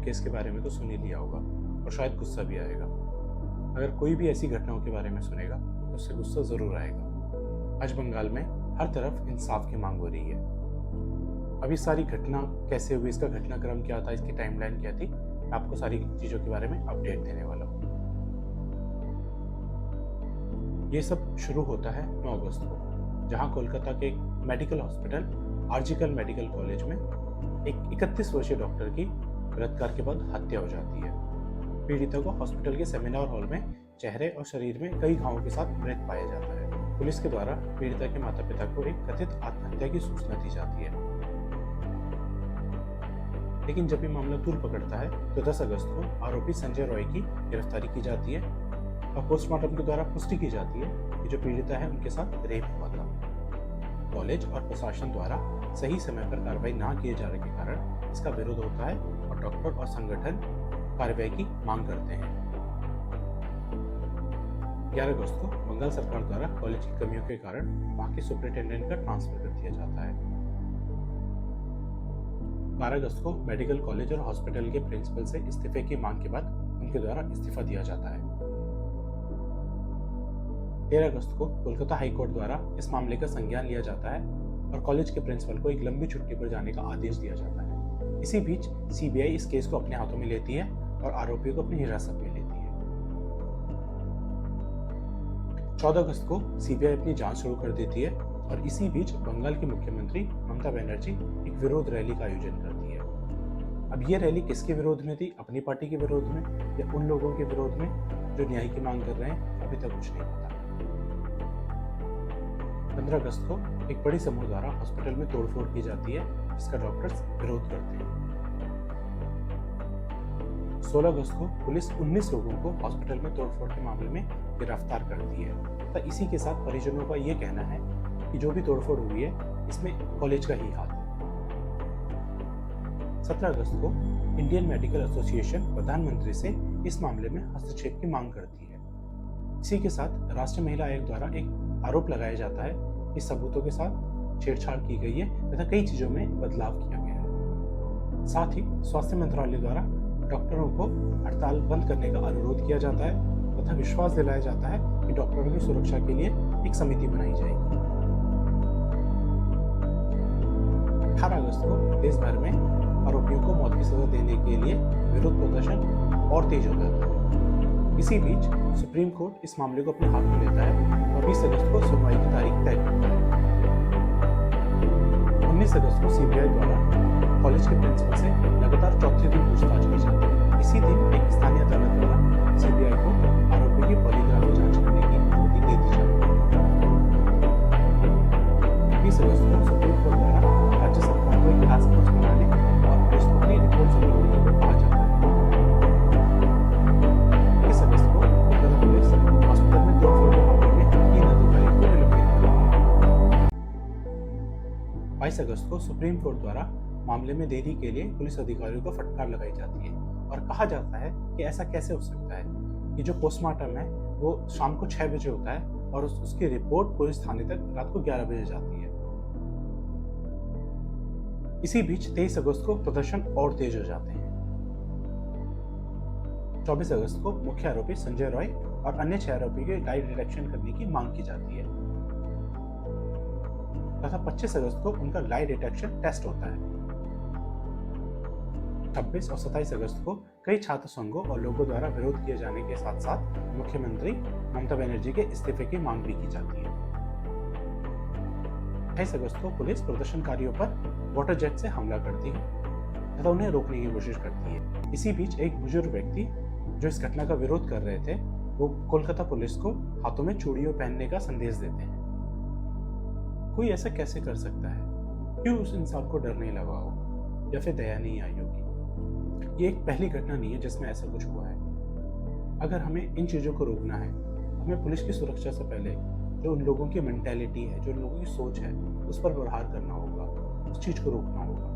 Case के बारे में तो सुन ही लिया होगा और शायद गुस्सा भी आएगा। अगर कोई भी ऐसी घटनाओं के बारे में सुनेगा तो उससे गुस्सा ज़रूर आएगा। आज बंगाल में हर तरफ इंसाफ की मांग हो रही है। अभी सारी घटना कैसे हुई, इसका घटनाक्रम क्या था, इसकी टाइमलाइन क्या थी, मैं आपको सारी चीज़ों के बारे में अपडेट देने वाला हूँ। ये सब शुरू होता है 9 अगस्त को, जहाँ कोलकाता के एक मेडिकल हॉस्पिटल आर्जिकल मेडिकल कॉलेज में एक 31 वर्षीय डॉक्टर की बलात्कार के बाद हत्या हो जाती है। पीड़िता को हॉस्पिटल के सेमिनार हॉल में चेहरे और शरीर में कई घावों के साथ मृत पाया जाता है। पुलिस के द्वारा पीड़िता के माता पिता को एक कथित आत्महत्या की सूचना दी जाती है, लेकिन जब ये मामला तूल पकड़ता है तो 10 अगस्त को आरोपी संजय रॉय की गिरफ्तारी की जाती है और पोस्टमार्टम के द्वारा पुष्टि की जाती है कि जो पीड़िता है उनके साथ रेप हुआ था। कॉलेज और प्रशासन द्वारा सही समय पर कार्रवाई न किए जाने के कारण इसका विरोध होता है और डॉक्टर और संगठन कार्रवाई की मांग करते हैं। 11 अगस्त को बंगाल सरकार द्वारा कॉलेज की कमियों के कारण वहां के सुपरिटेंडेंट का ट्रांसफर कर दिया जाता है। 12 अगस्त को मेडिकल कॉलेज और हॉस्पिटल के प्रिंसिपल से इस्तीफे की मांग के बाद उनके द्वारा इस्तीफा दिया जाता है। 13 अगस्त को कोलकाता हाईकोर्ट द्वारा इस मामले का संज्ञान लिया जाता है और कॉलेज के प्रिंसिपल को एक लंबी छुट्टी पर जाने का आदेश दिया जाता है। इसी बीच सीबीआई इस केस को अपने हाथों में लेती है और आरोपियों को अपनी हिरासत में लेती है। 14 अगस्त को सीबीआई अपनी जांच शुरू कर देती है और इसी बीच बंगाल की मुख्यमंत्री ममता बनर्जी एक विरोध रैली का आयोजन करती है। अब ये रैली किसके विरोध में थी, अपनी पार्टी के विरोध में या उन लोगों के विरोध में जो न्याय की मांग कर रहे हैं, अभी तक कुछ नहीं पता। 15 अगस्त को एक बड़ी समूह द्वारा हॉस्पिटल में तोड़फोड़ की जाती है, जिसका डॉक्टर्स विरोध करते हैं। 16 अगस्त को पुलिस 19 लोगों को हॉस्पिटल में तोड़फोड़ के मामले में गिरफ्तार करती है तथा इसी के साथ परिजनों का ये कहना है कि जो भी तोड़फोड़ हुई है इसमें कॉलेज का ही हाथ है। 17 अगस्त को इंडियन मेडिकल एसोसिएशन प्रधानमंत्री से इस मामले में हस्तक्षेप की मांग करती है। इसी के साथ राष्ट्रीय महिला आयोग द्वारा एक आरोप लगाया जाता है कि सबूतों के साथ छेड़छाड़ की गई है तथा कई चीजों में बदलाव किया गया है। साथ ही स्वास्थ्य मंत्रालय द्वारा डॉक्टरों को हड़ताल बंद करने का अनुरोध किया जाता है तथा विश्वास दिलाया जाता है कि डॉक्टरों की सुरक्षा के लिए एक समिति बनाई जाएगी। 18 अगस्त को देश भर में आरोपियों को मौत की सजा देने के लिए विरोध प्रदर्शन और तेज हो जाता है। इसी बीच सुप्रीम कोर्ट इस मामले को अपने हाथ में लेता है और 20 अगस्त को सुनवाई की तारीख तय करता है। 19 अगस्त को सीबीआई द्वारा कॉलेज के प्रिंसिपल से लगातार चौथे दिन पूछताछ की जाती है। इसी दिन एक स्थानीय अदालत द्वारा सीबीआई को आरोपी की पॉलीग्राफ जांच करने की अनुमति दे दी जाती है। 20 अगस्त को सुप्रीम कोर्ट द्वारा राज्य सरकार को एक टास्क फोर्स बनाने और पुलिस को अपनी रिपोर्ट सबमिट करने को कहा जाता है। 21 अगस्त को कोलकाता पुलिस हॉस्पिटल में तोड़फोड़ के मामले में 3 अधिकारियों को निलंबित करती है। 22 अगस्त को सुप्रीम कोर्ट द्वारा मामले में देरी के लिए पुलिस अधिकारियों को फटकार लगाई जाती है और कहा जाता है कि ऐसा कैसे हो सकता है कि जो पोस्टमार्टम है वो शाम को 6 बजे होता है और उसकी रिपोर्ट पुलिस थाने तक रात को 11 बजे जाती है। इसी बीच 23 अगस्त को प्रदर्शन और तेज हो जाते हैं। 24 अगस्त को मुख्य आरोपी संजय रॉय और अन्य 6 आरोपी के लाइव डिटेक्शन करने की मांग की जाती है तथा 25 अगस्त को उनका लाइव डिटेक्शन टेस्ट होता है। 26 और 27 अगस्त को कई छात्र संघों और लोगों द्वारा विरोध किए जाने के साथ साथ मुख्यमंत्री ममता बनर्जी के इस्तीफे की मांग भी की जाती है। 28 अगस्त को पुलिस प्रदर्शनकारियों पर वाटर जेट से हमला करती है तथा उन्हें रोकने की कोशिश करती है। इसी बीच एक बुजुर्ग व्यक्ति जो इस घटना का विरोध कर रहे थे वो कोलकाता पुलिस को हाथों में चूड़ियों पहनने का संदेश देते हैं। कोई ऐसा कैसे कर सकता है? क्यों उस इंसान को डर नहीं लगा होगा या फिर दया नहीं आई होगी? ये एक पहली घटना नहीं है जिसमें ऐसा कुछ हुआ है। अगर हमें इन चीज़ों को रोकना है, हमें पुलिस की सुरक्षा से पहले जो उन लोगों की मेंटालिटी है, जो उन लोगों की सोच है, उस पर प्रहार करना होगा, उस चीज़ को रोकना होगा।